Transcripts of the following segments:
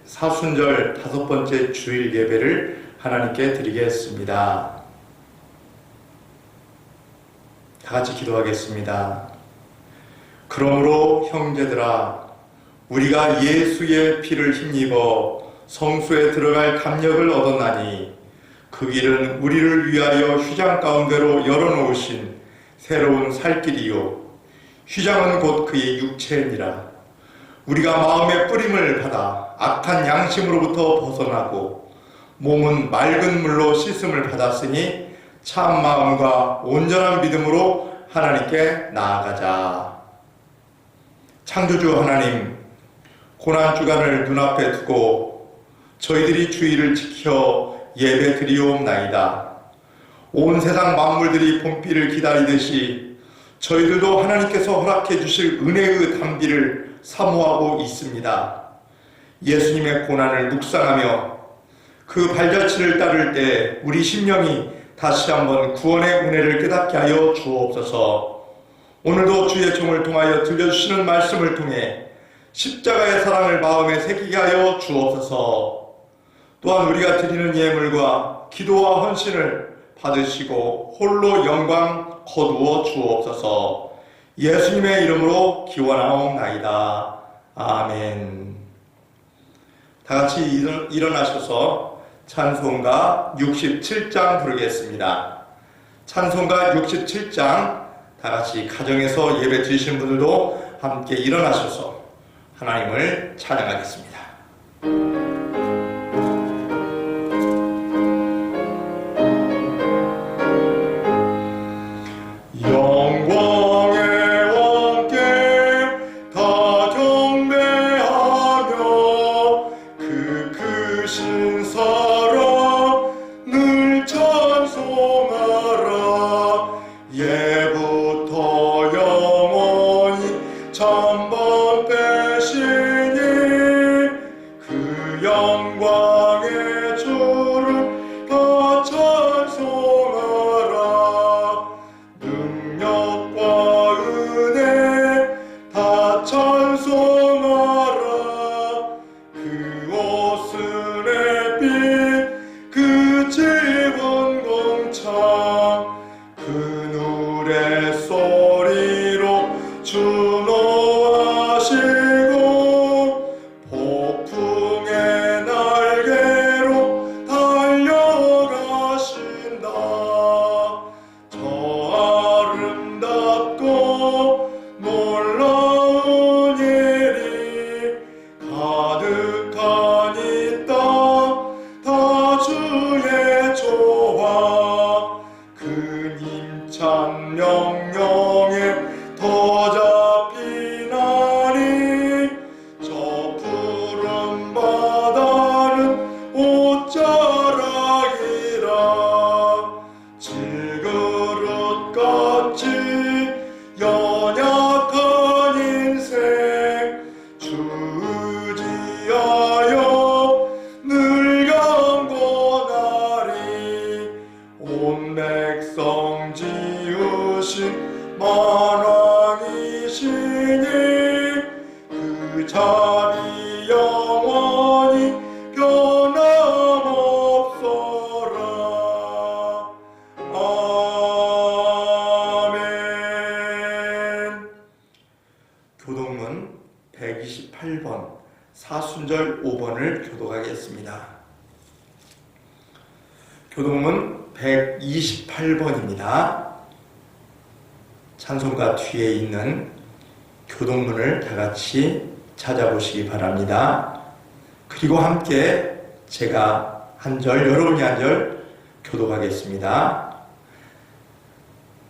사순절 5번째 주일 예배를 하나님께 드리겠습니다. 다 같이 기도하겠습니다. 그러므로 형제들아, 우리가 예수의 피를 힘입어 성소에 들어갈 담력을 얻었나니 그 길은 우리를 위하여 휘장 가운데로 열어놓으신 새로운 살 길이요, 휘장은 곧 그의 육체니라. 우리가 마음의 뿌림을 받아 악한 양심으로부터 벗어나고 몸은 맑은 물로 씻음을 받았으니 참 마음과 온전한 믿음으로 하나님께 나아가자. 창조주 하나님, 고난주간을 눈앞에 두고 저희들이 주의를 지켜 예배 드리옵나이다. 온 세상 만물들이 봄비를 기다리듯이 저희들도 하나님께서 허락해 주실 은혜의 단비를 사모하고 있습니다. 예수님의 고난을 묵상하며 그 발자취를 따를 때 우리 심령이 다시 한번 구원의 은혜를 깨닫게 하여 주옵소서. 오늘도 주의 종을 통하여 들려주시는 말씀을 통해 십자가의 사랑을 마음에 새기게 하여 주옵소서. 또한 우리가 드리는 예물과 기도와 헌신을 받으시고 홀로 영광 거두어 주옵소서. 예수님의 이름으로 기원하옵나이다. 아멘. 다같이 일어나셔서 찬송가 67장 부르겠습니다. 찬송가 67장 다같이 가정에서 예배 드리시는 분들도 함께 일어나셔서 하나님을 찬양하겠습니다. 교동문 128번 사순절 5번을 교독하겠습니다. 교동문 128번입니다. 찬송가 뒤에 있는 교동문을 다 같이 찾아보시기 바랍니다. 그리고 함께 제가 한 절, 여러분이 한 절 교독하겠습니다.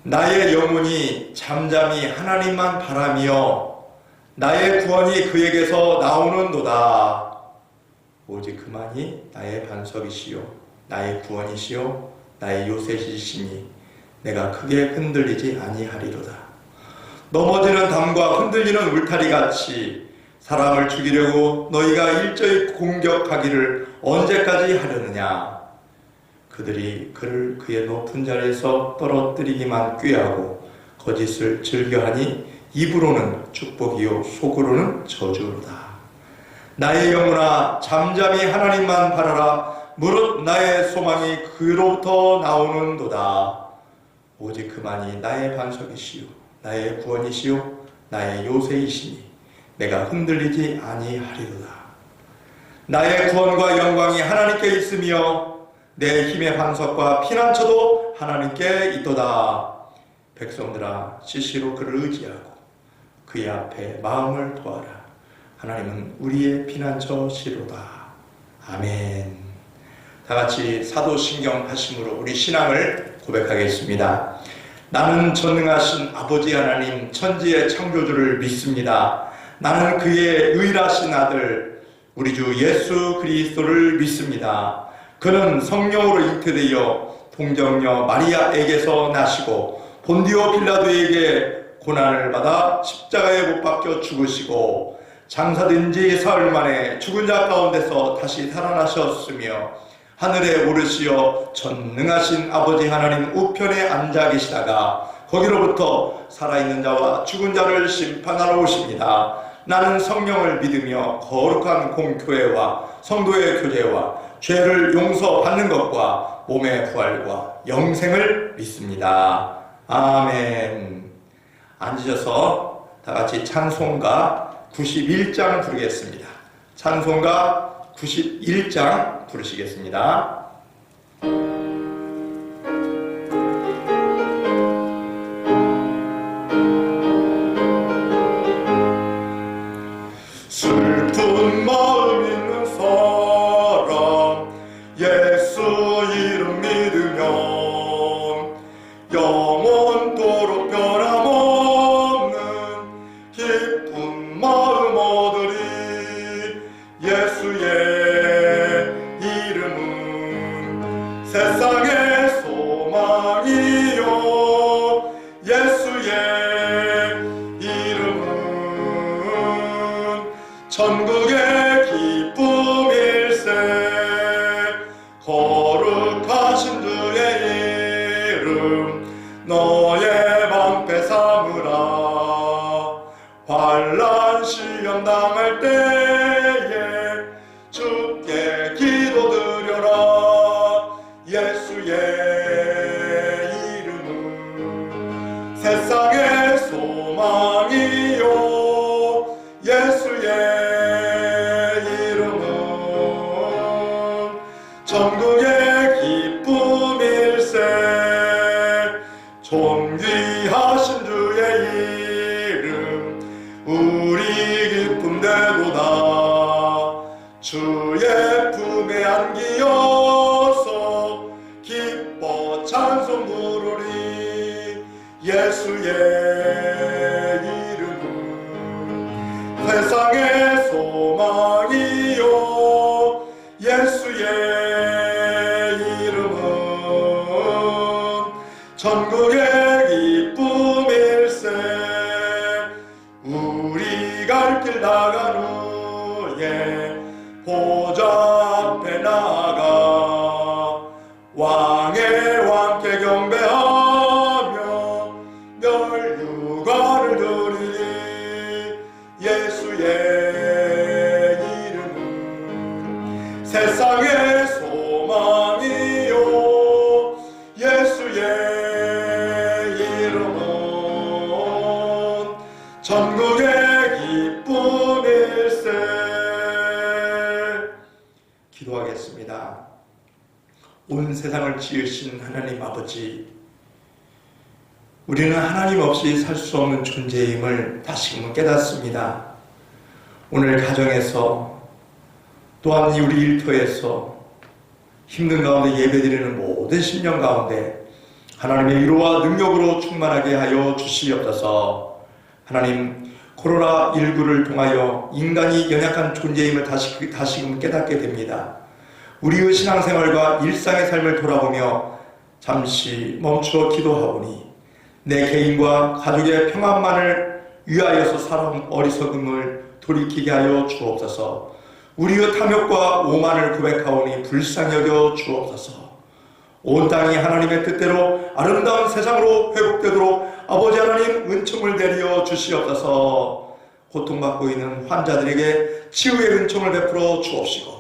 나의 영혼이 잠잠히 하나님만 바라며 나의 구원이 그에게서 나오는도다. 오직 그만이 나의 반석이시요 나의 구원이시요 나의 요새시시니 내가 크게 흔들리지 아니하리로다. 넘어지는 담과 흔들리는 울타리같이 사람을 죽이려고 너희가 일제히 공격하기를 언제까지 하려느냐. 그들이 그를 그의 높은 자리에서 떨어뜨리기만 꾀하고 거짓을 즐겨하니 입으로는 축복이요 속으로는 저주로다. 나의 영혼아 잠잠히 하나님만 바라라. 무릇 나의 소망이 그로부터 나오는도다. 오직 그만이 나의 반석이시요 나의 구원이시요 나의 요새이시니 내가 흔들리지 아니하리로다. 나의 구원과 영광이 하나님께 있으며 내 힘의 반석과 피난처도 하나님께 있도다. 백성들아 시시로 그를 의지하고 그의 앞에 마음을 도하라. 하나님은 우리의 피난처시로다. 아멘. 다같이 사도신경 하심으로 우리 신앙을 고백하겠습니다. 나는 전능하신 아버지 하나님 천지의 창조주를 믿습니다. 나는 그의 의라신 아들 우리 주 예수 그리스도를 믿습니다. 그는 성령으로 잉태되어 동정녀 마리아에게서 나시고 본디오 빌라도에게 고난을 받아 십자가에 못 박혀 죽으시고 장사된 지 사흘 만에 죽은 자 가운데서 다시 살아나셨으며 하늘에 오르시어 전능하신 아버지 하나님 우편에 앉아 계시다가 거기로부터 살아있는 자와 죽은 자를 심판하러 오십니다. 나는 성령을 믿으며 거룩한 공교회와 성도의 교제와 죄를 용서받는 것과 몸의 부활과 영생을 믿습니다. 아멘. 앉으셔서 다같이 찬송가 91장 부르겠습니다. 찬송가 91장 부르시겠습니다. 슬픈 마음 있는 사람 예수 이름 믿으면 영원토록 변함없는 기쁜 마음 얻으리. 예수의 이름은 세상의 소망이요 예수의 이름은 천국의 기쁨일세. 거룩하신 주의 이름 너의 방패 삼으라. 환난 시험 당할 때에 주께 기도드려라. 예수의 이름은 세상의 소망이요 예수의 이름은 천국의 기쁨일세. 존귀하신 주의 이름 우리 기쁨되도다. 주의 품에 안기어서 기뻐 찬송 부르리. 예수의 이름은 세상의 소망이요 예수의 이름은 천국의 기쁨일세. 우리 갈 길 나간 후에 보좌 앞에 나가 왕의 왕께 경배하며 멸류관을 드리리. 예수의 이름은 세상의 소망이요 예수의 이름은 천국의 기쁨일세. 기도하겠습니다. 온 세상을 지으신 하나님 아버지, 우리는 하나님 없이 살 수 없는 존재임을 다시금 깨닫습니다. 오늘 가정에서 또한 우리 일터에서 힘든 가운데 예배드리는 모든 심령 가운데 하나님의 위로와 능력으로 충만하게 하여 주시옵소서. 하나님, 코로나19를 통하여 인간이 연약한 존재임을 다시금 깨닫게 됩니다. 우리의 신앙생활과 일상의 삶을 돌아보며 잠시 멈추어 기도하오니 내 개인과 가족의 평안만을 위하여서 살아온 어리석음을 돌이키게 하여 주옵소서. 우리의 탐욕과 오만을 고백하오니 불쌍히 여겨 주옵소서. 온 땅이 하나님의 뜻대로 아름다운 세상으로 회복되도록 아버지 하나님 은총을 내려 주시옵소서. 고통받고 있는 환자들에게 치유의 은총을 베풀어 주옵시고,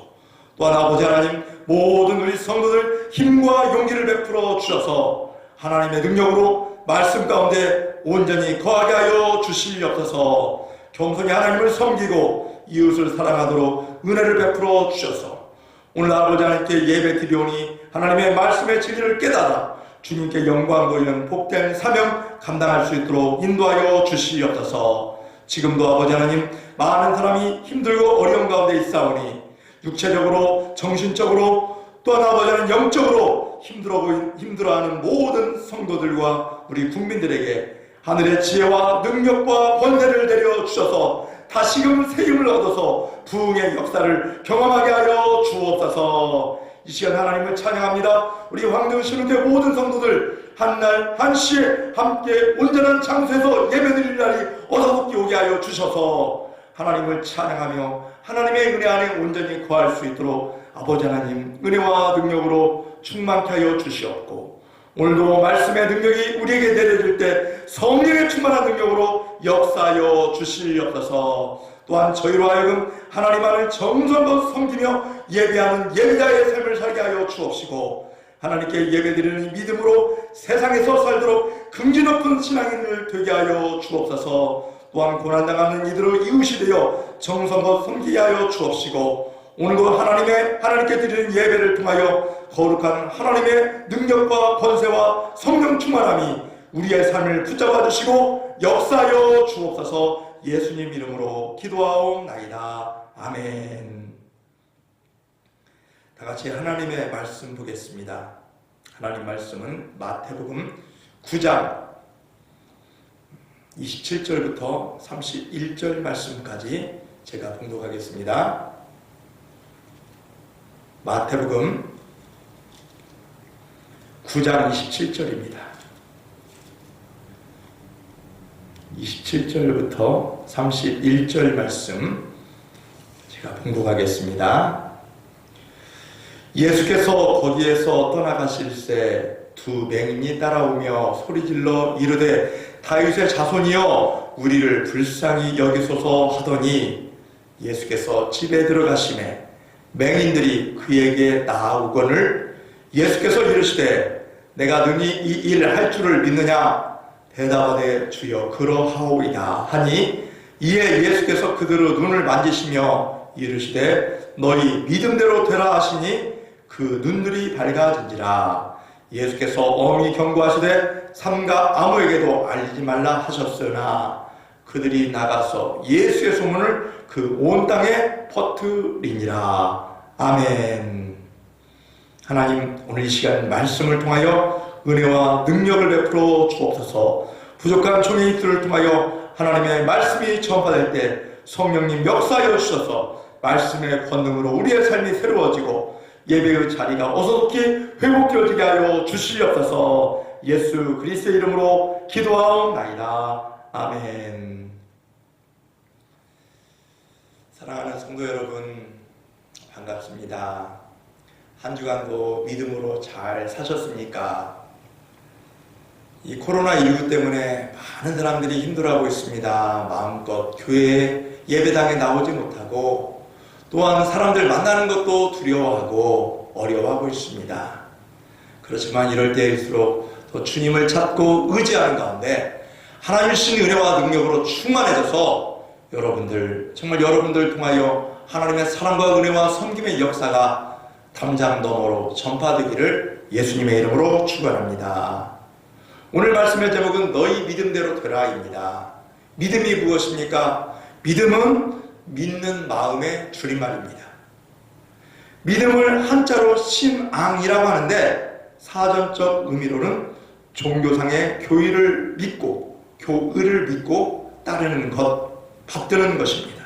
또한 아버지 하나님, 모든 우리 성도들 힘과 용기를 베풀어 주셔서 하나님의 능력으로 말씀 가운데 온전히 거하게 하여 주시옵소서. 겸손히 하나님을 섬기고 이웃을 사랑하도록 은혜를 베풀어 주셔서 오늘 아버지 하나님께 예배 드리오니 하나님의 말씀의 진리를 깨달아 주님께 영광 돌리는 복된 사명 감당할 수 있도록 인도하여 주시옵소서. 지금도 아버지 하나님, 많은 사람이 힘들고 어려운 가운데 있사오니 육체적으로, 정신적으로, 또한 아버지 하나님 영적으로 힘들어하는 모든 성도들과 우리 국민들에게 하늘의 지혜와 능력과 권세를 내려 주셔서 다시금 새 힘을 얻어서 부흥의 역사를 경험하게 하여 주옵소서. 이 시간 하나님을 찬양합니다. 우리 황등 신흥교회 모든 성도들 한날 한시에 함께 온전한 장소에서 예배드릴 날이 어서속히 오게 하여 주셔서 하나님을 찬양하며 하나님의 은혜 안에 온전히 거할 수 있도록 아버지 하나님 은혜와 능력으로 충만케 하여 주시옵고, 오늘도 말씀의 능력이 우리에게 내려질 때 성령의 충만한 능력으로 역사하여 주시옵소서. 또한 저희로 하여금 하나님 안을 정성껏 섬기며 예배하는 예배자의 삶을 살게 하여 주옵시고, 하나님께 예배드리는 믿음으로 세상에서 살도록 긍지 높은 신앙인을 되게 하여 주옵소서. 또한 고난당하는 이들의 이웃이 되어 정성껏 섬기게 하여 주옵시고, 오늘도 하나님께 드리는 예배를 통하여 거룩한 하나님의 능력과 권세와 성령 충만함이 우리의 삶을 붙잡아 주시고 역사하여 주옵소서. 예수님 이름으로 기도하옵나이다. 아멘. 다 같이 하나님의 말씀 보겠습니다. 하나님 말씀은 마태복음 9장 27절부터 31절 말씀까지 제가 봉독하겠습니다. 마태복음 9장 27절입니다. 27절부터 31절 말씀 제가 봉독하겠습니다. 예수께서 거기에서 떠나가실새 두 맹인이 따라오며 소리질러 이르되 다윗의 자손이여 우리를 불쌍히 여기소서 하더니, 예수께서 집에 들어가시매 맹인들이 그에게 나아오거늘 예수께서 이르시되 내가 능히 이 일을 할 줄을 믿느냐? 대답하되 주여 그러하오이다 하니, 이에 예수께서 그들의 눈을 만지시며 이르시되 너희 믿음대로 되라 하시니 그 눈들이 밝아진지라. 예수께서 엄히 경고하시되 삼가 아무에게도 알리지 말라 하셨으나 그들이 나가서 예수의 소문을 그 온 땅에 퍼뜨리니라. 아멘. 하나님, 오늘 이 시간 말씀을 통하여 은혜와 능력을 베풀어 주옵소서. 부족한 종의 입술을 통하여 하나님의 말씀이 전파될 때 성령님 역사하여 주셔서 말씀의 권능으로 우리의 삶이 새로워지고 예배의 자리가 어서속히 회복되어지게 하여 주시옵소서. 예수 그리스도의 이름으로 기도하옵나이다. 아멘. 사랑하는 성도 여러분, 반갑습니다. 한 주간도 믿음으로 잘 사셨습니까? 이 코로나19 때문에 많은 사람들이 힘들어하고 있습니다. 마음껏 교회에 예배당에 나오지 못하고, 또한 사람들 만나는 것도 두려워하고 어려워하고 있습니다. 그렇지만 이럴 때일수록 더 주님을 찾고 의지하는 가운데 하나님 신 은혜와 능력으로 충만해져서 정말 여러분들 통하여 하나님의 사랑과 은혜와 섬김의 역사가 담장 너머로 전파되기를 예수님의 이름으로 축원합니다. 오늘 말씀의 제목은 너희 믿음대로 되라입니다. 믿음이 무엇입니까? 믿음은 믿는 마음의 줄임말입니다. 믿음을 한자로 신앙이라고 하는데 사전적 의미로는 종교상의 교의를 믿고 따르는 것, 받드는 것입니다.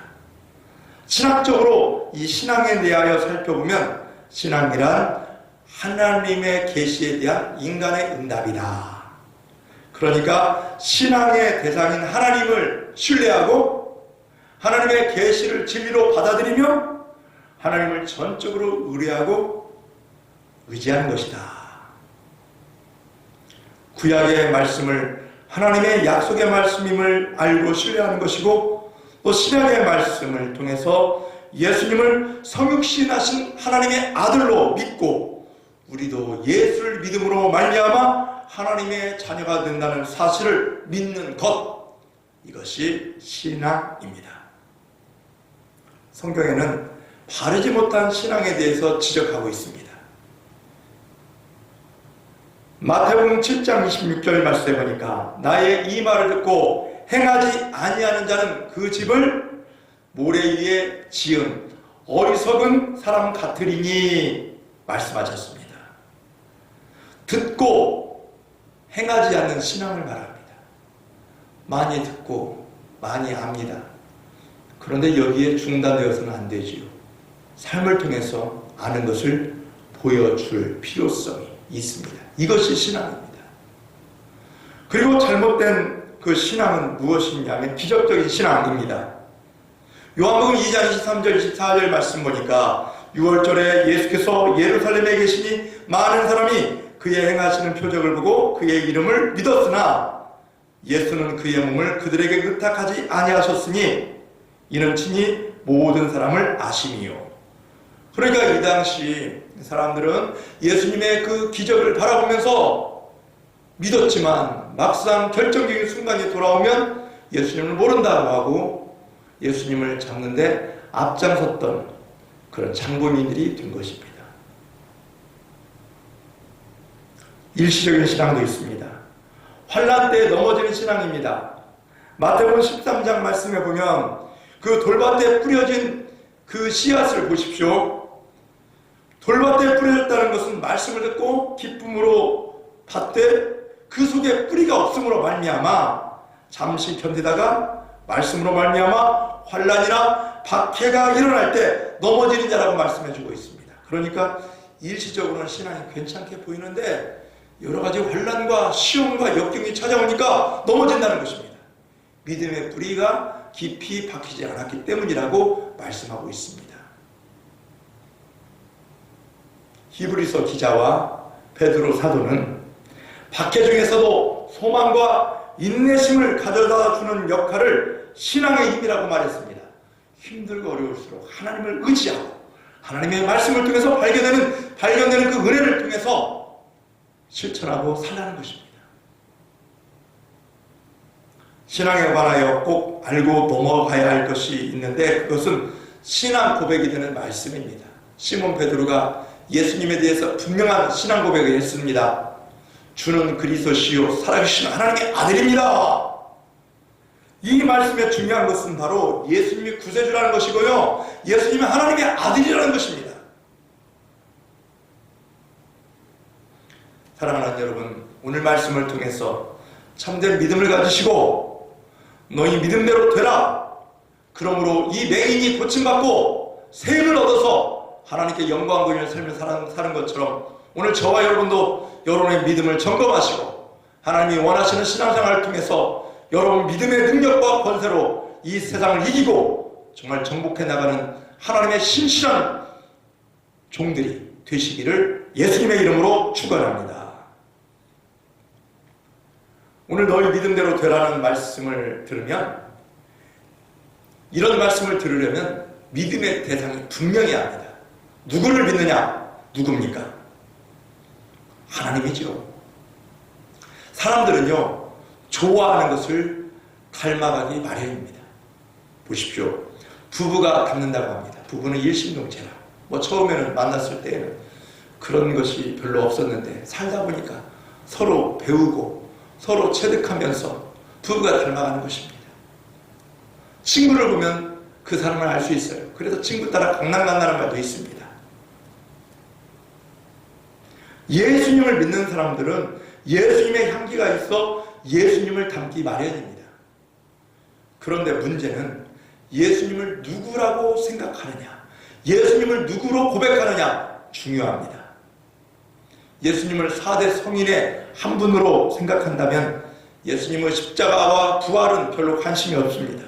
신학적으로 이 신앙에 대하여 살펴보면 신앙이란 하나님의 계시에 대한 인간의 응답이다. 그러니까 신앙의 대상인 하나님을 신뢰하고 하나님의 계시를 진리로 받아들이며 하나님을 전적으로 의뢰하고 의지하는 것이다. 구약의 말씀을 하나님의 약속의 말씀임을 알고 신뢰하는 것이고, 또 신약의 말씀을 통해서 예수님을 성육신하신 하나님의 아들로 믿고 우리도 예수를 믿음으로 말미암아 하나님의 자녀가 된다는 사실을 믿는 것, 이것이 신앙입니다. 성경에는 바르지 못한 신앙에 대해서 지적하고 있습니다. 마태복음 7장 26절 말씀에 보니까 나의 이 말을 듣고 행하지 아니하는 자는 그 집을 모래 위에 지은 어리석은 사람 같으리니 말씀하셨습니다. 듣고 행하지 않는 신앙을 말합니다. 많이 듣고 많이 압니다. 그런데 여기에 중단되어서는 안 되지요. 삶을 통해서 아는 것을 보여줄 필요성이 있습니다. 이것이 신앙입니다. 그리고 잘못된 그 신앙은 무엇이냐면 기적적인 신앙입니다. 요한복음 2장 23절 24절 말씀 보니까 6월절에 예수께서 예루살렘에 계시니 많은 사람이 그의 행하시는 표적을 보고 그의 이름을 믿었으나 예수는 그의 몸을 그들에게 의탁하지 아니하셨으니 이는 친히 모든 사람을 아심이요. 그러니까 이 당시 사람들은 예수님의 그 기적을 바라보면서 믿었지만 막상 결정적인 순간이 돌아오면 예수님을 모른다고 하고 예수님을 잡는데 앞장섰던 그런 장본인들이 된 것입니다. 일시적인 신앙도 있습니다. 환난 때 넘어지는 신앙입니다. 마태복음 13장 말씀에 보면 그 돌밭에 뿌려진 그 씨앗을 보십시오. 돌밭에 뿌려졌다는 것은 말씀을 듣고 기쁨으로 받되 그 속에 뿌리가 없음으로 말미암아 잠시 견디다가 말씀으로 말미암아 환난이나 박해가 일어날 때 넘어지는 자라고 말씀해주고 있습니다. 그러니까 일시적으로는 신앙이 괜찮게 보이는데 여러 가지 환난과 시험과 역경이 찾아오니까 넘어진다는 것입니다. 믿음의 뿌리가 깊이 박히지 않았기 때문이라고 말씀하고 있습니다. 히브리서 기자와 베드로 사도는 박해 중에서도 소망과 인내심을 가져다 주는 역할을 신앙의 힘이라고 말했습니다. 힘들고 어려울수록 하나님을 의지하고 하나님의 말씀을 통해서 발견되는 그 은혜를 통해서 실천하고 살라는 것입니다. 신앙에 관하여 꼭 알고 넘어가야 할 것이 있는데 그것은 신앙 고백이 되는 말씀입니다. 시몬 베드로가 예수님에 대해서 분명한 신앙 고백을 했습니다. 주는 그리스도시요 살아계신 하나님의 아들입니다. 이 말씀의 중요한 것은 바로 예수님이 구세주라는 것이고요, 예수님이 하나님의 아들이라는 것입니다. 사랑하는 여러분, 오늘 말씀을 통해서 참된 믿음을 가지시고 너희 믿음대로 되라, 그러므로 이 맹인이 고침받고 세임을 얻어서 하나님께 영광 돌리는 삶을 사는 것처럼 오늘 저와 여러분도 여러분의 믿음을 점검하시고 하나님이 원하시는 신앙생활을 통해서 여러분 믿음의 능력과 권세로 이 세상을 이기고 정말 정복해 나가는 하나님의 신실한 종들이 되시기를 예수님의 이름으로 축원합니다. 오늘 너희 믿음대로 되라는 말씀을 들으면, 이런 말씀을 들으려면 믿음의 대상이 분명해야 합니다. 누구를 믿느냐? 누굽니까? 하나님이죠. 사람들은요, 좋아하는 것을 닮아가기 마련입니다. 보십시오. 부부가 닮는다고 합니다. 부부는 일심동체라. 처음에는 만났을 때에는 그런 것이 별로 없었는데 살다 보니까 서로 배우고 서로 체득하면서 부부가 닮아가는 것입니다. 친구를 보면 그 사람을 알 수 있어요. 그래서 친구 따라 강남 간다는 말도 있습니다. 예수님을 믿는 사람들은 예수님의 향기가 있어 예수님을 닮기 마련입니다. 그런데 문제는 예수님을 누구라고 생각하느냐, 예수님을 누구로 고백하느냐 중요합니다. 예수님을 4대 성인의 한 분으로 생각한다면 예수님의 십자가와 부활은 별로 관심이 없습니다.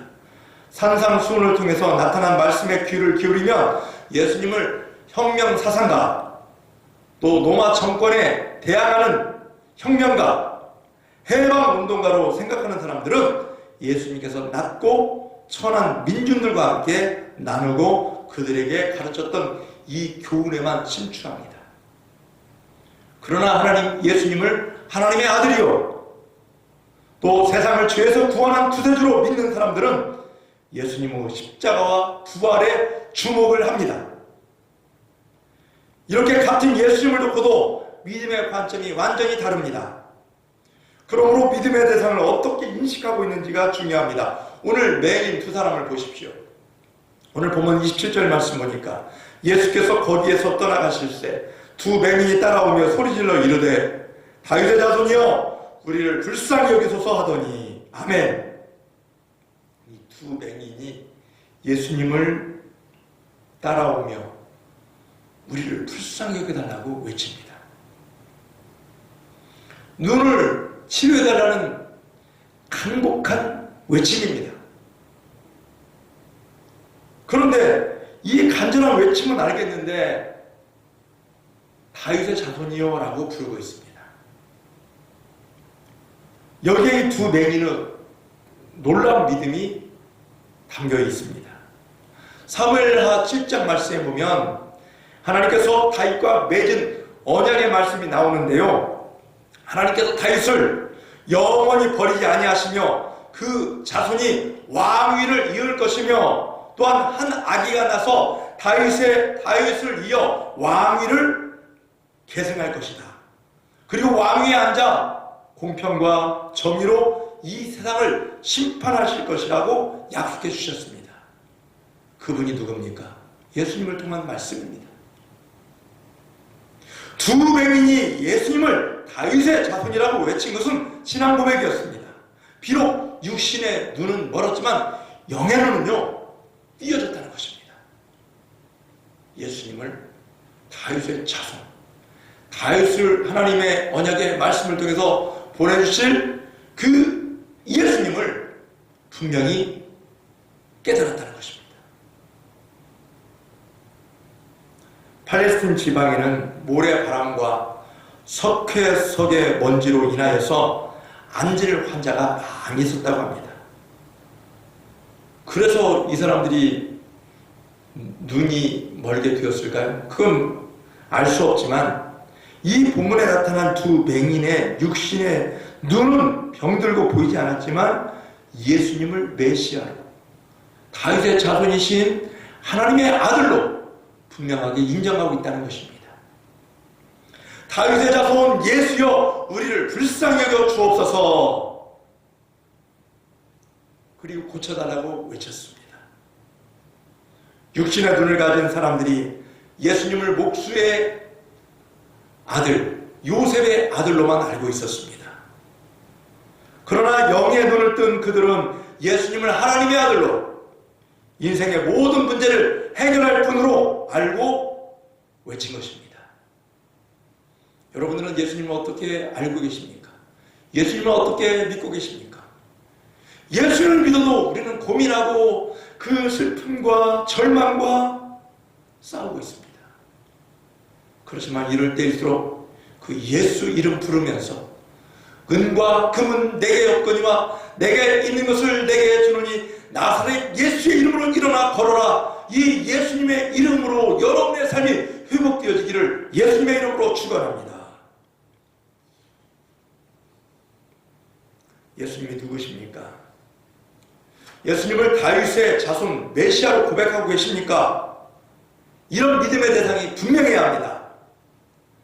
산상수훈을 통해서 나타난 말씀에 귀를 기울이면 예수님을 혁명 사상가, 또 로마 정권에 대항하는 혁명가, 해방운동가로 생각하는 사람들은 예수님께서 낮고 천한 민중들과 함께 나누고 그들에게 가르쳤던 이 교훈에만 심취합니다. 그러나 하나님 예수님을 하나님의 아들이요 또 세상을 죄에서 구원한 구세주로 믿는 사람들은 예수님의 십자가와 부활에 주목을 합니다. 이렇게 같은 예수님을 놓고도 믿음의 관점이 완전히 다릅니다. 그러므로 믿음의 대상을 어떻게 인식하고 있는지가 중요합니다. 오늘 맹인 두 사람을 보십시오. 오늘 본문 27절 말씀 보니까 예수께서 거기에서 떠나가실 때 두 맹인이 따라오며 소리질러 이르되 다윗의 자손이여 우리를 불쌍히 여기소서 하더니 아멘. 이 두 맹인이 예수님을 따라오며 우리를 불쌍히 여겨달라고 외칩니다. 눈을 치료해달라는 간곡한 외침입니다. 그런데 이 간절한 외침은 알겠는데 다윗의 자손이요 라고 부르고 있습니다. 여기에 이 두 맹인은 놀라운 믿음이 담겨 있습니다. 사무엘하 7장 말씀에 보면 하나님께서 다윗과 맺은 언약의 말씀이 나오는데요. 하나님께서 다윗을 영원히 버리지 아니하시며 그 자손이 왕위를 이을 것이며 또한 한 아기가 나서 다윗을 이어 왕위를 계승할 것이다. 그리고 왕위에 앉아 공평과 정의로 이 세상을 심판하실 것이라고 약속해 주셨습니다. 그분이 누굽니까? 예수님을 통한 말씀입니다. 두 맹인이 예수님을 다윗의 자손이라고 외친 것은 신앙 고백이었습니다. 비록 육신의 눈은 멀었지만 영의 눈은요 띄어졌다는 것입니다. 예수님을 다윗의 자손, 다윗을 하나님의 언약의 말씀을 통해서 보내주실 그 예수님을 분명히 깨달았다는 것입니다. 팔레스틴 지방에는 모래바람과 석회석의 먼지로 인하여서 안질 환자가 많이 있었다고 합니다. 그래서 이 사람들이 눈이 멀게 되었을까요? 그건 알 수 없지만 이 본문에 나타난 두 맹인의 육신의 눈은 병들고 보이지 않았지만 예수님을 메시아로 다윗의 자손이신 하나님의 아들로 분명하게 인정하고 있다는 것입니다. 다윗의 자손 예수여 우리를 불쌍히 여겨 주옵소서. 그리고 고쳐달라고 외쳤습니다. 육신의 눈을 가진 사람들이 예수님을 목수의 아들 요셉의 아들로만 알고 있었습니다. 그러나 영의 눈을 뜬 그들은 예수님을 하나님의 아들로 인생의 모든 문제를 해결할 분으로 알고 외친 것입니다. 여러분들은 예수님을 어떻게 알고 계십니까? 예수님을 어떻게 믿고 계십니까? 예수를 믿어도 우리는 고민하고 그 슬픔과 절망과 싸우고 있습니다. 그렇지만 이럴 때일수록 그 예수 이름 부르면서 은과 금은 내게 없거니와 내게 있는 것을 내게 주노니 나사렛 예수의 이름으로 일어나 걸어라. 이 예수님의 이름으로 여러분의 삶이 회복되어지기를 예수님의 이름으로 축원합니다. 예수님이 누구십니까? 예수님을 다윗의 자손 메시아로 고백하고 계십니까? 이런 믿음의 대상이 분명해야 합니다.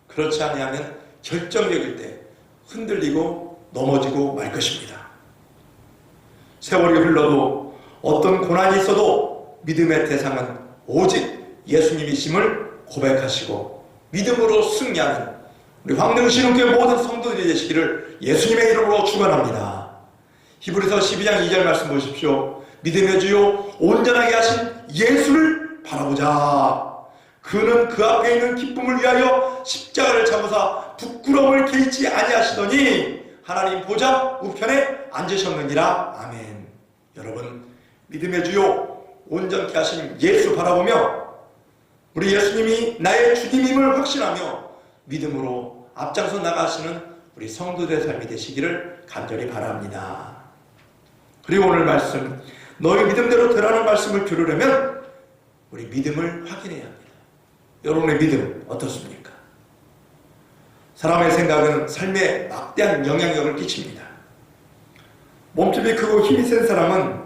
그렇지 않으면 결정적일 때 흔들리고 넘어지고 말 것입니다. 세월이 흘러도 어떤 고난이 있어도 믿음의 대상은 오직 예수님이심을 고백하시고 믿음으로 승리하는 우리 황릉신흥교회 모든 성도들이 되시기를 예수님의 이름으로 축원합니다. 히브리서 12장 2절 말씀 보십시오. 믿음의 주요 온전하게 하신 예수를 바라보자. 그는 그 앞에 있는 기쁨을 위하여 십자가를 잡으사 부끄러움을 개의치 아니하시더니 하나님 보좌 우편에 앉으셨느니라. 아멘. 여러분, 믿음의 주요 온전케 하신 예수 바라보며 우리 예수님이 나의 주님임을 확신하며 믿음으로 앞장서 나가시는 우리 성도들의 삶이 되시기를 간절히 바랍니다. 그리고 오늘 말씀, 너희 믿음대로 되라는 말씀을 들으려면 우리 믿음을 확인해야 합니다. 여러분의 믿음 어떻습니까? 사람의 생각은 삶에 막대한 영향력을 끼칩니다. 몸집이 크고 힘이 센 사람은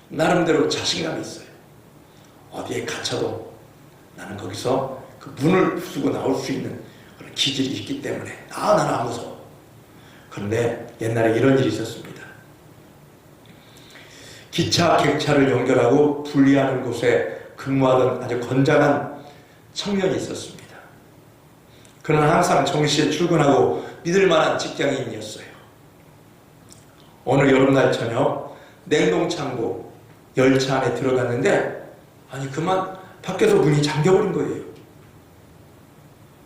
나름대로 자신감이 있어요. 어디에 갇혀도 나는 거기서 그 문을 부수고 나올 수 있는 그런 기질이 있기 때문에 나는 안 무서워. 그런데 옛날에 이런 일이 있었습니다. 기차, 객차를 연결하고 분리하는 곳에 근무하던 아주 건장한 청년이 있었습니다. 그는 항상 정시에 출근하고 믿을 만한 직장인이었어요. 어느 여름날 저녁 냉동창고 열차 안에 들어갔는데 그만 밖에서 문이 잠겨버린 거예요.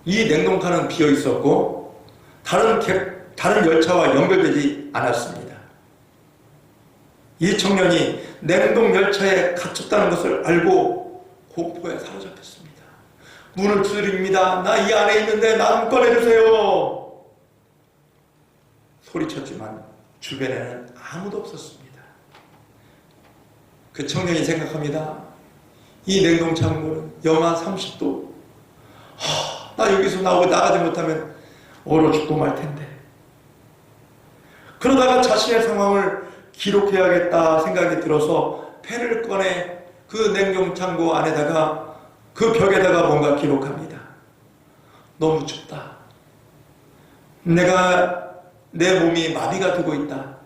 이 냉동칸은 비어 있었고 다른 열차와 연결되지 않았습니다. 이 청년이 냉동 열차에 갇혔다는 것을 알고 공포에 사로잡혔습니다. 문을 두드립니다. 나 이 안에 있는데 나 좀 꺼내주세요. 소리쳤지만 주변에는 아무도 없었습니다. 그 청년이 생각합니다. 이 냉동창고는 영하 30도. 나 여기서 나가지 못하면 얼어 죽고 말 텐데. 그러다가 자신의 상황을 기록해야겠다 생각이 들어서 펜을 꺼내 그 냉동창고 안에다가 그 벽에다가 뭔가 기록합니다. 너무 춥다. 내 몸이 마비가 되고 있다.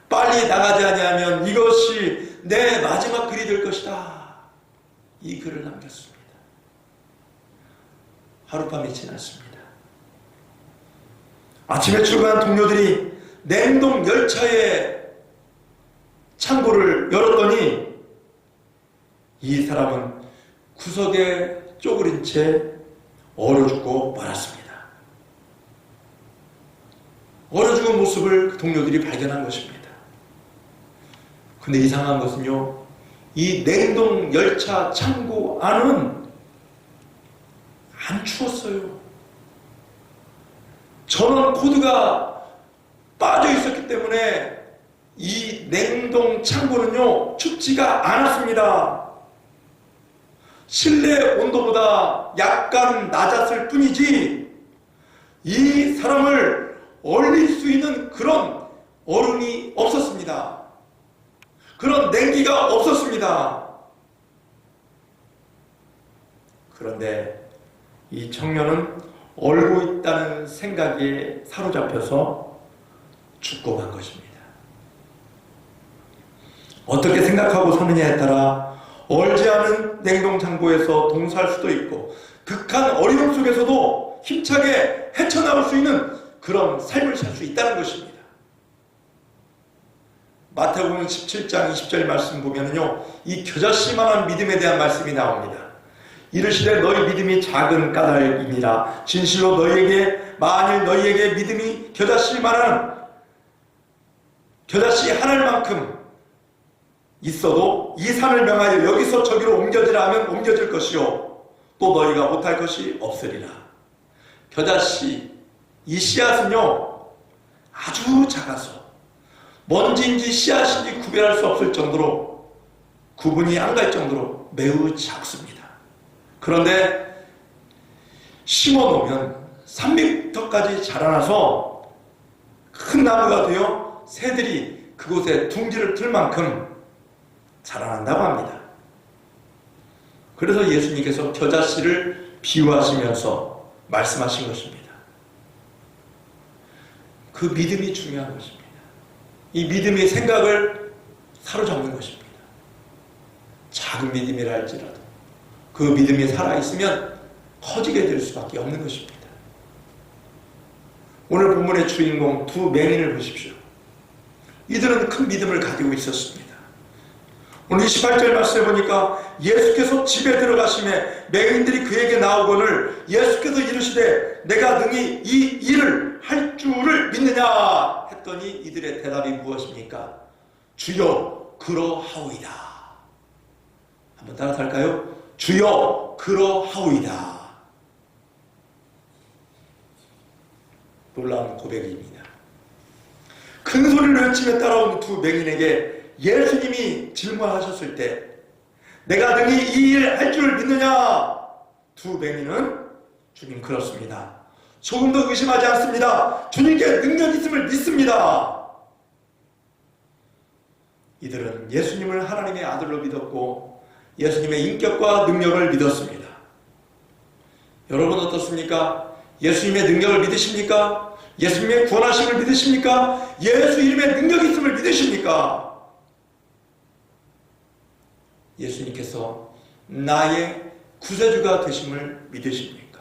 빨리 나가지 아니하면 이것이 내 마지막 글이 될 것이다. 이 글을 남겼습니다. 하룻밤이 지났습니다. 아침에 출근한 동료들이 냉동 열차의 창고를 열었더니 이 사람은 구석에 쪼그린 채 얼어 죽고 말았습니다. 얼어 죽은 모습을 동료들이 발견한 것입니다. 근데 이상한 것은요, 이 냉동 열차 창고 안은 안 추웠어요. 전원 코드가 빠져 있었기 때문에 이 냉동 창고는요, 춥지가 않았습니다. 실내 온도보다 약간 낮았을 뿐이지 이 사람을 얼릴 수 있는 그런 얼음이 없었습니다. 그런 냉기가 없었습니다. 그런데 이 청년은 얼고 있다는 생각에 사로잡혀서 죽고 만 것입니다. 어떻게 생각하고 사느냐에 따라 얼지 않은 냉동창고에서 동사할 수도 있고 극한 어려움 속에서도 힘차게 헤쳐나올 수 있는 그런 삶을 살 수 있다는 것입니다. 마태복음 17장 20절 말씀 보면은요, 이 겨자씨만한 믿음에 대한 말씀이 나옵니다. 이르시되 너희 믿음이 작은 까닭이니라. 진실로 만일 너희에게 믿음이 겨자씨만한 겨자씨 하늘만큼 있어도 이 산을 명하여 여기서 저기로 옮겨지라 하면 옮겨질 것이요 또 너희가 못할 것이 없으리라. 겨자씨, 이 씨앗은요 아주 작아서 먼지인지 씨앗인지 구별할 수 없을 정도로 구분이 안 갈 정도로 매우 작습니다. 그런데 심어놓으면 3m까지 자라나서 큰 나무가 되어 새들이 그곳에 둥지를 틀 만큼 자라난다고 합니다. 그래서 예수님께서 겨자씨를 비유하시면서 말씀하신 것입니다. 그 믿음이 중요한 것입니다. 이 믿음이 생각을 사로잡는 것입니다. 작은 믿음이라 할지라도 그 믿음이 살아있으면 커지게 될 수밖에 없는 것입니다. 오늘 본문의 주인공 두 맹인을 보십시오. 이들은 큰 믿음을 가지고 있었습니다. 오늘 28절 말씀에 보니까 예수께서 집에 들어가심에 맹인들이 그에게 나오거늘 예수께서 이르시되 내가 능히 이 일을 할 줄을 믿느냐 했더니 이들의 대답이 무엇입니까? 주여 그러하오이다. 한번 따라할까요? 주여 그러하오이다. 놀라운 고백입니다. 큰 소리를 외치며 따라온 두 맹인에게 예수님이 질문하셨을 때 내가 능히 이 일 할 줄 믿느냐? 두 맹인은 주님 그렇습니다. 조금도 의심하지 않습니다. 주님께 능력 있음을 믿습니다. 이들은 예수님을 하나님의 아들로 믿었고 예수님의 인격과 능력을 믿었습니다. 여러분 어떻습니까? 예수님의 능력을 믿으십니까? 예수님의 구원하심을 믿으십니까? 예수 이름의 능력이 있음을 믿으십니까? 예수님께서 나의 구세주가 되심을 믿으십니까?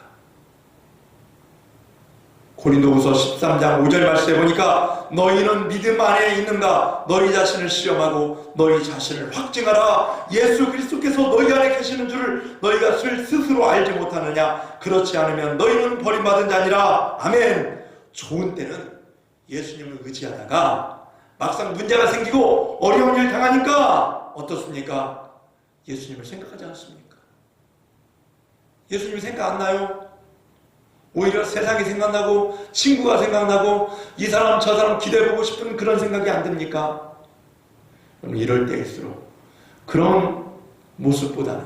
고린도후서 13장 5절 말씀에 보니까 너희는 믿음 안에 있는가? 너희 자신을 시험하고 너희 자신을 확증하라. 예수 그리스도께서 너희 안에 계시는 줄을 너희가 스스로 알지 못하느냐? 그렇지 않으면 너희는 버림받은 자니라. 아멘. 좋은 때는 예수님을 의지하다가 막상 문제가 생기고 어려운 일 당하니까 어떻습니까? 예수님을 생각하지 않습니까? 예수님 생각 안 나요? 오히려 세상이 생각나고 친구가 생각나고 이 사람 저 사람 기대해보고 싶은 그런 생각이 안 듭니까? 그럼 이럴 때일수록 그런 모습보다는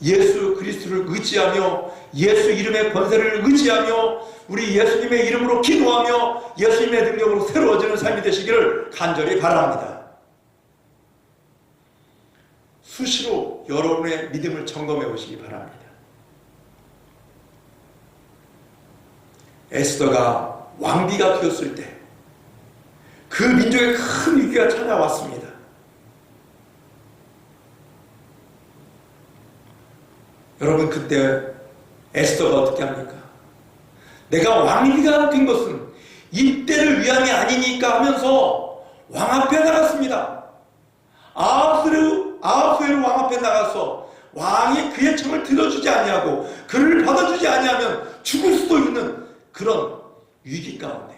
예수 그리스도를 의지하며 예수 이름의 권세를 의지하며 우리 예수님의 이름으로 기도하며 예수님의 능력으로 새로워지는 삶이 되시기를 간절히 바랍니다. 수시로 여러분의 믿음을 점검해 보시기 바랍니다. 에스더가 왕비가 되었을 때 그 민족에 큰 위기가 찾아왔습니다. 여러분 그때 에스더가 어떻게 합니까? 내가 왕비가 된 것은 이때를 위함이 아니니까 하면서 왕 앞에 나갔습니다. 아하수에로 왕 앞에 나가서 왕이 그의 청을 들어주지 아니하고 그를 받아주지 아니하면 죽을 수도 있는 그런 위기 가운데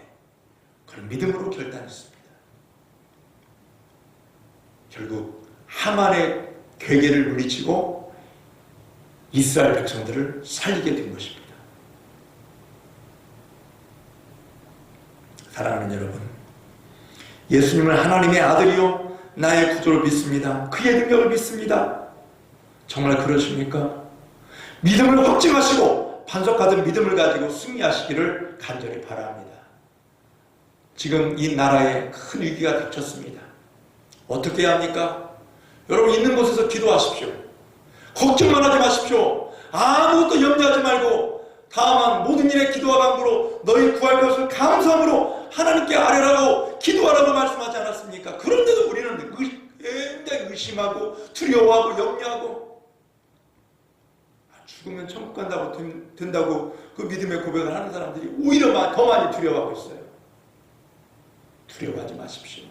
그런 믿음으로 결단했습니다. 결국 하만의 괴계를 물리치고 이스라엘 백성들을 살리게 된 것입니다. 사랑하는 여러분, 예수님을 하나님의 아들이요 나의 구주로 믿습니다. 그의 능력을 믿습니다. 정말 그러십니까? 믿음을 확증하시고 반석받은 믿음을 가지고 승리하시기를 간절히 바랍니다. 지금 이 나라에 큰 위기가 닥쳤습니다. 어떻게 해야 합니까? 여러분 있는 곳에서 기도하십시오. 걱정만 하지 마십시오. 아무것도 염려하지 말고 다만 모든 일에 기도와 간구로 너희 구할 것을 감사함으로 하나님께 아뢰라고 기도하라고 말씀하지 않았습니까? 그런데도 우리는 굉장히 의심하고 두려워하고 염려하고 죽으면 천국 간다고 된다고 그 믿음의 고백을 하는 사람들이 오히려 더 많이 두려워하고 있어요. 두려워하지 마십시오.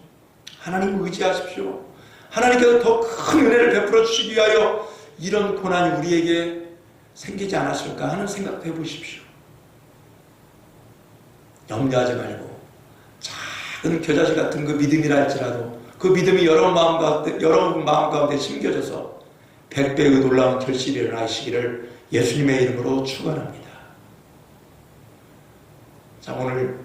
하나님을 의지하십시오. 하나님께서 더 큰 은혜를 베풀어 주시기 위하여 이런 고난이 우리에게 생기지 않았을까 하는 생각도 해보십시오. 염려하지 말고 작은 겨자씨 같은 그 믿음이라 할지라도 그 믿음이 여러분 마음 가운데 심겨져서 100배의 놀라운 결실이 일어나시기를 예수님의 이름으로 축원합니다. 자, 오늘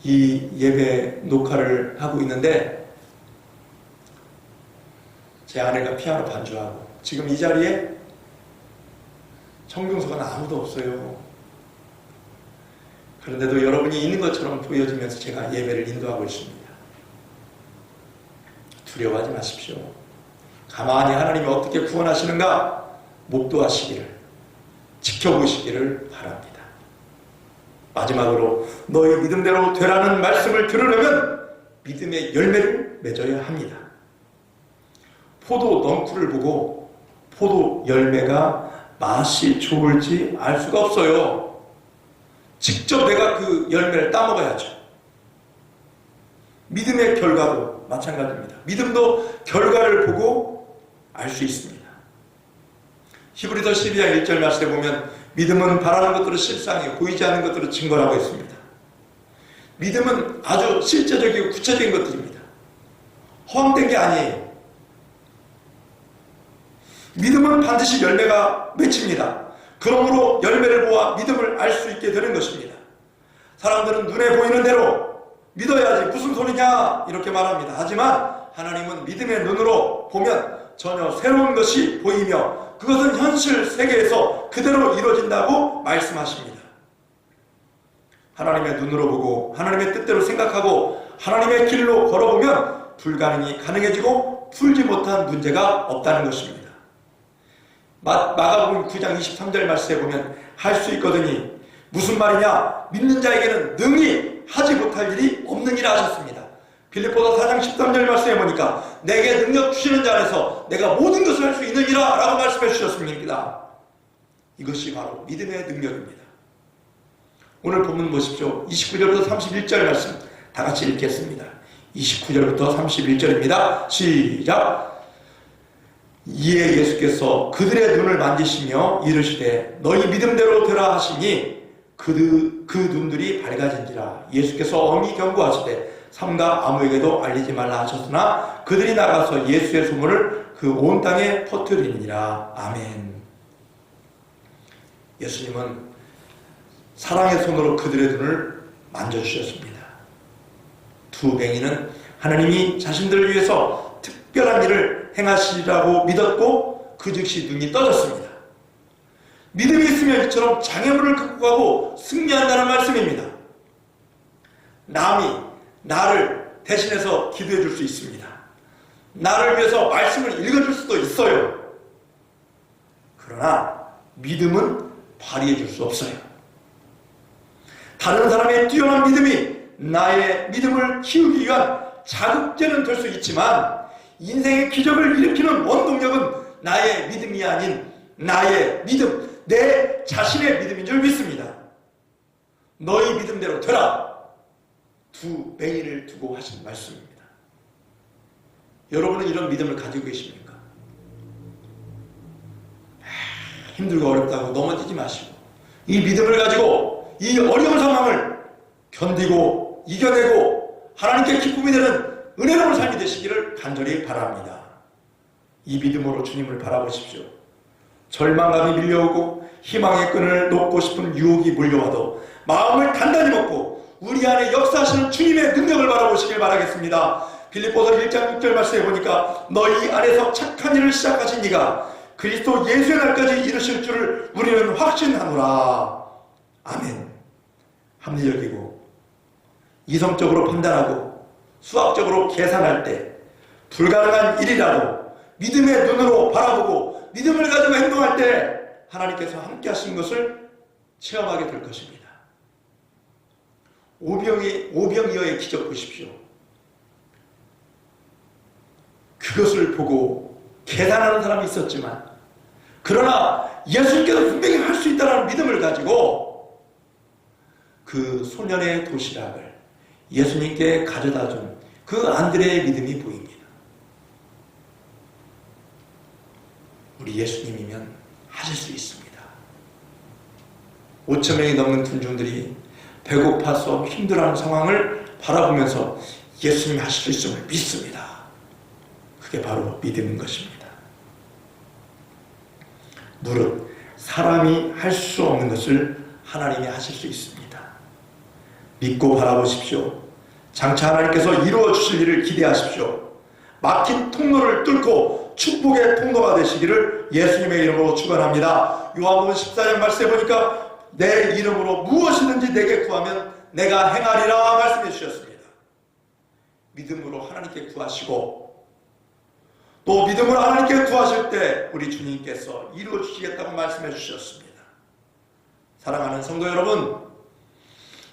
이 예배 녹화를 하고 있는데 제 아내가 피아노 반주하고 지금 이 자리에 청중석은 아무도 없어요. 그런데도 여러분이 있는 것처럼 보여지면서 제가 예배를 인도하고 있습니다. 두려워하지 마십시오. 가만히 하나님이 어떻게 구원하시는가 목도하시기를 지켜보시기를 바랍니다. 마지막으로 너희 믿음대로 되라는 말씀을 들으려면 믿음의 열매를 맺어야 합니다. 포도 넝쿨을 보고 포도 열매가 맛이 좋을지 알 수가 없어요. 직접 내가 그 열매를 따먹어야죠. 믿음의 결과도 마찬가지입니다. 믿음도 결과를 보고 알 수 있습니다. 히브리서 12장 1절 말씀에 보면 믿음은 바라는 것들을 실상이고 보이지 않는 것들을 증거라고 했습니다. 믿음은 아주 실제적이고 구체적인 것들입니다. 허황된 게 아니에요. 믿음은 반드시 열매가 맺힙니다. 그러므로 열매를 보아 믿음을 알 수 있게 되는 것입니다. 사람들은 눈에 보이는 대로 믿어야지 무슨 소리냐 이렇게 말합니다. 하지만 하나님은 믿음의 눈으로 보면 전혀 새로운 것이 보이며 그것은 현실 세계에서 그대로 이루어진다고 말씀하십니다. 하나님의 눈으로 보고 하나님의 뜻대로 생각하고 하나님의 길로 걸어보면 불가능이 가능해지고 풀지 못한 문제가 없다는 것입니다. 마가복음 9장 23절 말씀에 보면 할 수 있거든이 무슨 말이냐? 믿는 자에게는 능히 하지 못할 일이 없느니라 하셨습니다. 빌립보서 4장 13절 말씀에 보니까 내게 능력 주시는 자 안에서 내가 모든 것을 할 수 있느니라 라고 말씀해 주셨습니다. 이것이 바로 믿음의 능력입니다. 오늘 본문 보십시오. 29절부터 31절 말씀 다 같이 읽겠습니다. 29절부터 31절입니다. 시작! 이에 예수께서 그들의 눈을 만지시며 이르시되 너희 믿음대로 되라 하시니 그 눈들이 밝아진지라. 예수께서 엄히 경고하시되 삼가 아무에게도 알리지 말라 하셨으나 그들이 나가서 예수의 소문을 그 온 땅에 퍼뜨리니라. 아멘. 예수님은 사랑의 손으로 그들의 눈을 만져주셨습니다. 두 뱅이는 하나님이 자신들을 위해서 특별한 일을 행하시리라고 믿었고 그 즉시 눈이 떠졌습니다. 믿음이 있으면 이처럼 장애물을 극복하고 승리한다는 말씀입니다. 남이 나를 대신해서 기도해 줄 수 있습니다. 나를 위해서 말씀을 읽어줄 수도 있어요. 그러나 믿음은 발휘해 줄 수 없어요. 다른 사람의 뛰어난 믿음이 나의 믿음을 키우기 위한 자극제는 될 수 있지만 인생의 기적을 일으키는 원동력은 나의 믿음이 아닌 나의 믿음, 내 자신의 믿음인 줄 믿습니다. 너희 믿음대로 되라. 두 뱅이를 두고 하신 말씀입니다. 여러분은 이런 믿음을 가지고 계십니까? 힘들고 어렵다고 넘어지지 마시고 이 믿음을 가지고 이 어려운 상황을 견디고 이겨내고 하나님께 기쁨이 되는 은혜로운 삶이 되시기를 간절히 바랍니다. 이 믿음으로 주님을 바라보십시오. 절망감이 밀려오고 희망의 끈을 놓고 싶은 유혹이 몰려와도 마음을 단단히 먹고 우리 안에 역사하시는 주님의 능력을 바라보시길 바라겠습니다. 빌립보서 1장 6절 말씀에 보니까 너희 안에서 착한 일을 시작하신 이가 그리스도 예수의 날까지 이르실 줄을 우리는 확신하노라. 아멘. 합리적이고 이성적으로 판단하고 수학적으로 계산할 때 불가능한 일이라도 믿음의 눈으로 바라보고 믿음을 가지고 행동할 때 하나님께서 함께 하신 것을 체험하게 될 것입니다. 오병이어의 기적 보십시오. 그것을 보고 계산하는 사람이 있었지만 그러나 예수님께서 분명히 할 수 있다는 믿음을 가지고 그 소년의 도시락을 예수님께 가져다 준 그 안드레의 믿음이 보입니다. 우리 예수님이면 하실 수 있습니다. 5,000명이 넘는 군중들이 배고파서 힘들어하는 상황을 바라보면서 예수님이 하실 수 있음을 믿습니다. 그게 바로 믿음인 것입니다. 무릇 사람이 할 수 없는 것을 하나님이 하실 수 있습니다. 믿고 바라보십시오. 장차 하나님께서 이루어 주실 일을 기대하십시오. 막힌 통로를 뚫고 축복의 통로가 되시기를 예수님의 이름으로 축원합니다. 요한복음 14장 말씀해 보니까 내 이름으로 무엇이든지 내게 구하면 내가 행하리라 말씀해 주셨습니다. 믿음으로 하나님께 구하시고 또 믿음으로 하나님께 구하실 때 우리 주님께서 이루어 주시겠다고 말씀해 주셨습니다. 사랑하는 성도 여러분,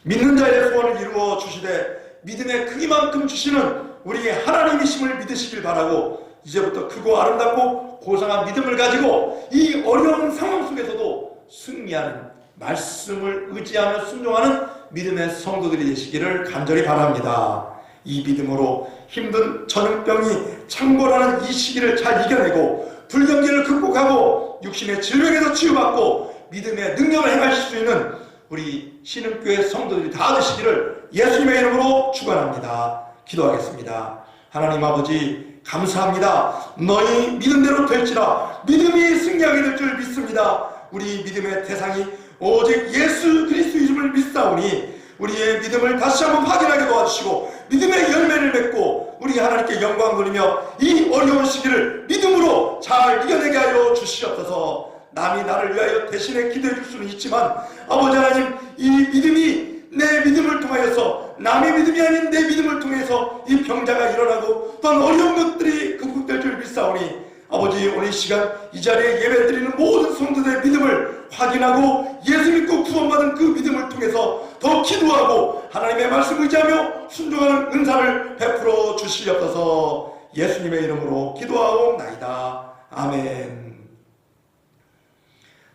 믿는 자의 소원을 이루어 주시되 믿음의 크기만큼 주시는 우리 하나님이심을 믿으시길 바라고 이제부터 크고 아름답고 고상한 믿음을 가지고 이 어려운 상황 속에서도 승리하는 말씀을 의지하며 순종하는 믿음의 성도들이 되시기를 간절히 바랍니다. 이 믿음으로 힘든 전염병이 창궐하는 이 시기를 잘 이겨내고 불경기를 극복하고 육신의 질병에서 치유받고 믿음의 능력을 행하실 수 있는 우리 신흥교회 성도들이 다 되시기를 예수님의 이름으로 축원합니다. 기도하겠습니다. 하나님 아버지 감사합니다. 너희 믿음대로 될지라 믿음이 승리하게 될 줄 믿습니다. 우리 믿음의 대상이 오직 예수 그리스도이심을 믿사오니 우리의 믿음을 다시 한번 확인하게 도와주시고 믿음의 열매를 맺고 우리 하나님께 영광 돌리며 이 어려운 시기를 믿음으로 잘 이겨내게 하여 주시옵소서. 남이 나를 위하여 대신에 기도해 줄 수는 있지만 아버지 하나님, 이 믿음이 내 믿음을 통하여서, 남의 믿음이 아닌 내 믿음을 통해서 이 병자가 일어나고 또한 어려운 것들이 극복될 줄 믿사오니 아버지, 오늘 이 시간 이 자리에 예배드리는 모든 성도들의 믿음을 확인하고 예수 믿고 구원받은 그 믿음을 통해서 더 기도하고 하나님의 말씀 의지하며 순종하는 은사를 베풀어 주시옵소서. 예수님의 이름으로 기도하옵나이다. 아멘.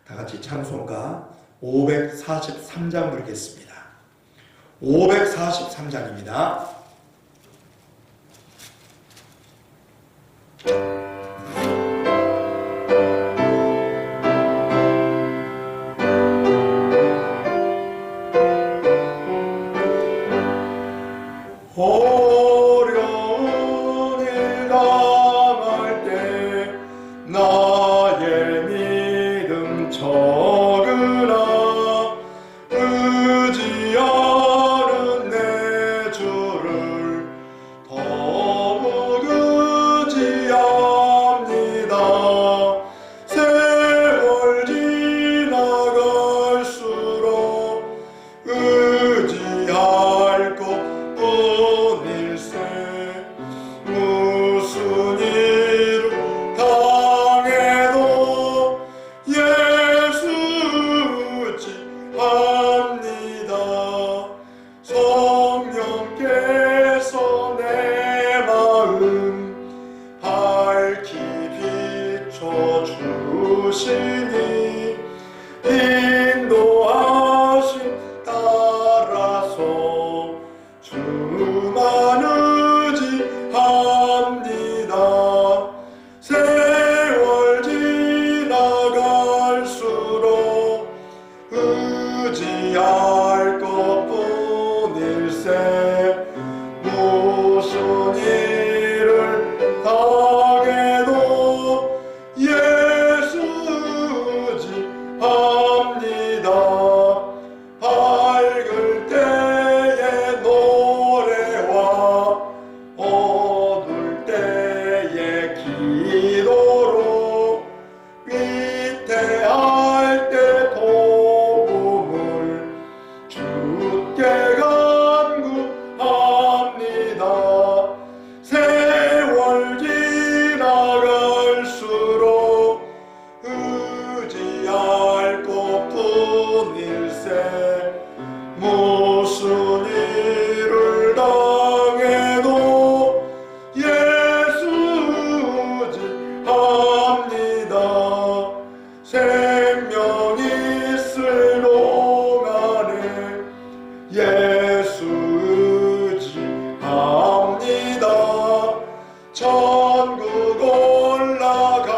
다같이 찬송가 543장 부르겠습니다. 543장입니다. 어려운 일 당할 때 나의 믿음 적으나 의지하는 내 주를 더욱 의지합니다. 세월 지나갈수록 의지할 것 뿐일세. 무슨 일을 당해도 예수 의지합니다. 성령께서 내 마음 밝히 비춰주시니 인도하심 따라서 주만 의지합니다. 세월 지나갈수록 의지할 것뿐일세. 무슨 일을 당해도 예수 의지합니다. 밝을 때의 노래와 어두울 때의 기도로 위태할 때 도움을 주께 간구합니다. 세월 지나갈수록 의지할 것뿐일세. 무슨 일을 당해도 예수 의지합니다. 생명 있을 동안에 예수 의지합니다. 천국 올라가도록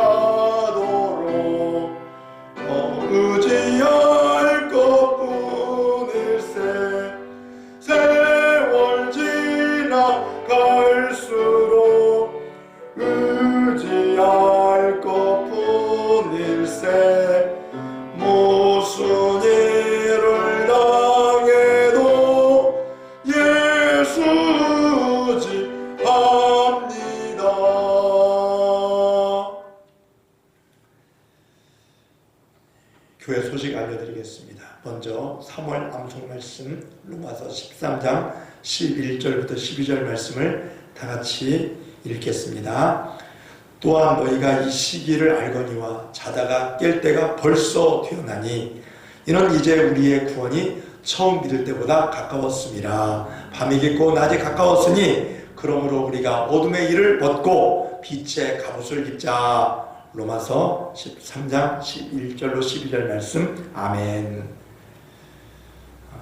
의지할 것뿐일세. 세월 지나갈수록 의지할 것뿐일세. 무슨 일을 당해도 예수 의지합니다. 교회 소식 알려드리겠습니다. 먼저 3월 암송 말씀 로마서 13장 11절부터 12절 말씀을 다같이 읽겠습니다. 또한 너희가 이 시기를 알거니와 자다가 깰 때가 벌써 되었나니 이는 이제 우리의 구원이 처음 믿을 때보다 가까웠음이라. 밤이 깊고 낮이 가까웠으니 그러므로 우리가 어둠의 일을 벗고 빛의 갑옷을 입자. 로마서 13장 11절로 12절 말씀. 아멘.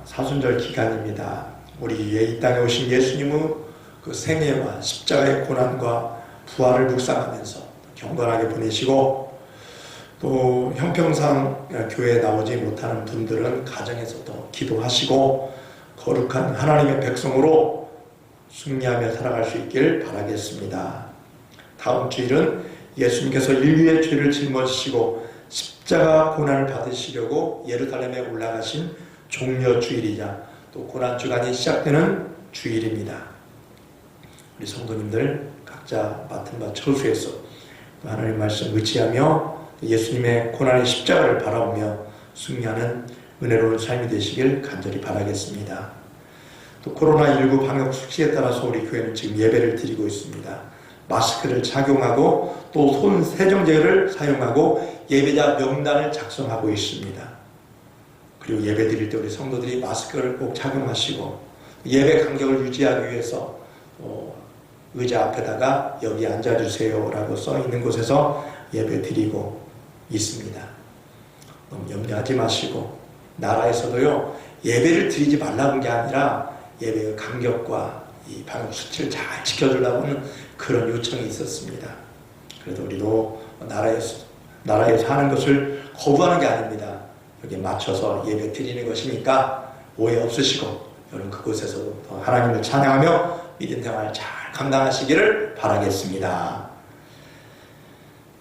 사순절 기간입니다. 우리 위에 이 땅에 오신 예수님의 그 생애와 십자가의 고난과 부활을 묵상하면서 경건하게 보내시고, 또 형평상 교회에 나오지 못하는 분들은 가정에서도 기도하시고 거룩한 하나님의 백성으로 승리하며 살아갈 수 있길 바라겠습니다. 다음 주일은 예수님께서 인류의 죄를 짊어지시고 십자가 고난을 받으시려고 예루살렘에 올라가신 종려 주일이자 또 고난주간이 시작되는 주일입니다. 우리 성도님들 각자 맡은 바 처소에서 하나님 말씀 의지하며 예수님의 고난의 십자가를 바라보며 승리하는 은혜로운 삶이 되시길 간절히 바라겠습니다. 또 코로나19 방역 수칙에 따라서 우리 교회는 지금 예배를 드리고 있습니다. 마스크를 착용하고 또 손 세정제를 사용하고 예배자 명단을 작성하고 있습니다. 그리고 예배 드릴 때 우리 성도들이 마스크를 꼭 착용하시고 예배 간격을 유지하기 위해서 의자 앞에다가 여기 앉아주세요 라고 써 있는 곳에서 예배 드리고 있습니다. 너무 염려하지 마시고 나라에서도요 예배를 드리지 말라는 게 아니라 예배의 간격과 이 방역 수칙을 잘 지켜주려고 하는 그런 요청이 있었습니다. 그래도 우리도 나라에서 하는 것을 거부하는 게 아닙니다. 여기에 맞춰서 예배 드리는 것이니까 오해 없으시고 여러분 그곳에서도 하나님을 찬양하며 믿음 생활 잘 감당하시기를 바라겠습니다.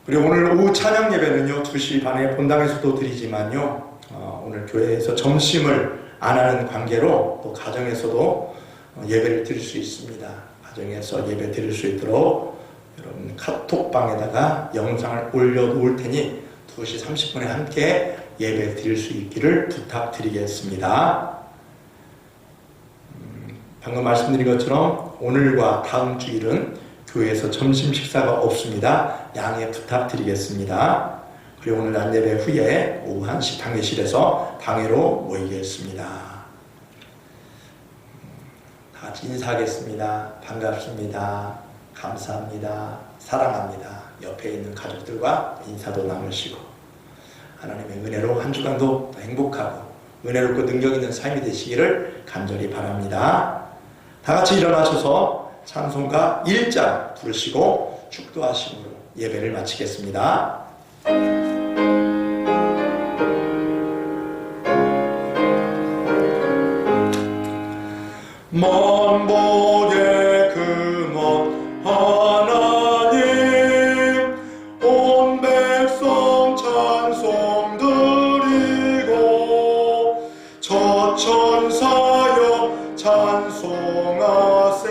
그리고 오늘 오후 찬양 예배는요 2시 반에 본당에서도 드리지만요 오늘 교회에서 점심을 안 하는 관계로 또 가정에서도 예배를 드릴 수 있습니다. 가정에서 예배 드릴 수 있도록 여러분 카톡방에다가 영상을 올려놓을 테니 2시 30분에 함께 예배 드릴 수 있기를 부탁드리겠습니다. 방금 말씀드린 것처럼 오늘과 다음 주일은 교회에서 점심 식사가 없습니다. 양해 부탁드리겠습니다. 그리고 오늘 안예배 후에 오후 1시 당회실에서 당회로 모이겠습니다. 다 같이 인사하겠습니다. 반갑습니다. 감사합니다. 사랑합니다. 옆에 있는 가족들과 인사도 나누시고 하나님의 은혜로 한 주간도 더 행복하고 은혜롭고 능력 있는 삶이 되시기를 간절히 바랍니다. 다 같이 일어나셔서 찬송가 1장 부르시고 축도하심으로 예배를 마치겠습니다. 만복의 근원 하나님 온 백성 찬송 드리고 저천사여 찬송하세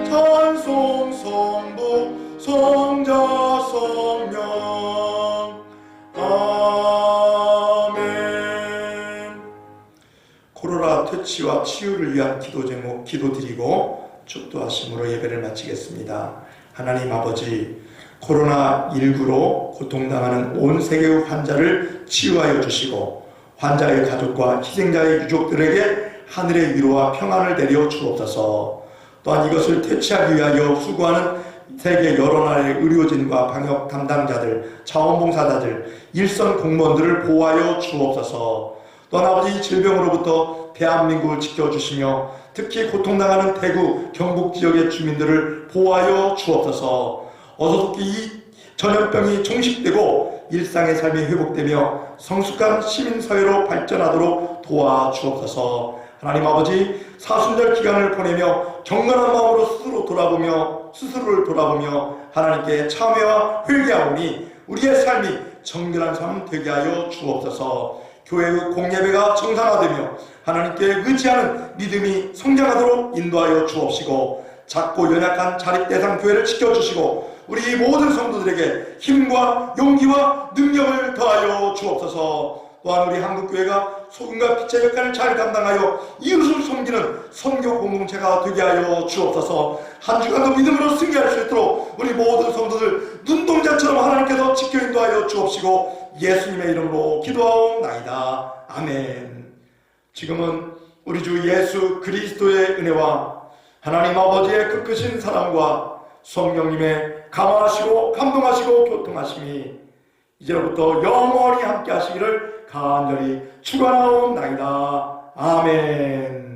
찬송 성부 성자 성령 아멘. 코로나 퇴치와 치유를 위한 기도 제목 기도드리고 축도하심으로 예배를 마치겠습니다. 하나님 아버지 코로나19로 고통당하는 온 세계의 환자를 치유하여 주시고 환자의 가족과 희생자의 유족들에게 하늘의 위로와 평안을 내려 주옵소서. 또한 이것을 퇴치하기 위하여 수고하는 세계 여러 나라의 의료진과 방역 담당자들, 자원봉사자들, 일선 공무원들을 보호하여 주옵소서. 또한 아버지 질병으로부터 대한민국을 지켜주시며 특히 고통당하는 대구, 경북 지역의 주민들을 보호하여 주옵소서. 어서속히 이 전염병이 종식되고 일상의 삶이 회복되며 성숙한 시민사회로 발전하도록 도와주옵소서. 하나님 아버지 사순절 기간을 보내며 경건한 마음으로 스스로를 돌아보며 하나님께 참회와 회개하오니 우리의 삶이 정결한 삶 되게 하여 주옵소서. 교회의 공예배가 정상화되며 하나님께 의지하는 믿음이 성장하도록 인도하여 주옵시고 작고 연약한 자립대상 교회를 지켜주시고 우리 모든 성도들에게 힘과 용기와 능력을 더하여 주옵소서. 또한 우리 한국교회가 소금과 빛의 역할을 잘 감당하여 이웃을 섬기는 선교 공동체가 되게 하여 주옵소서. 한 주간도 믿음으로 승리할 수 있도록 우리 모든 성도들 눈동자처럼 하나님께서 지켜 인도하여 주옵시고 예수님의 이름으로 기도하옵나이다. 아멘. 지금은 우리 주 예수 그리스도의 은혜와 하나님 아버지의 그 크신 사랑과 성령님의 감화하시고 감동하시고 교통하심이 이제로부터 영원히 함께 하시기를 간절히 축원하옵나이다. 아멘.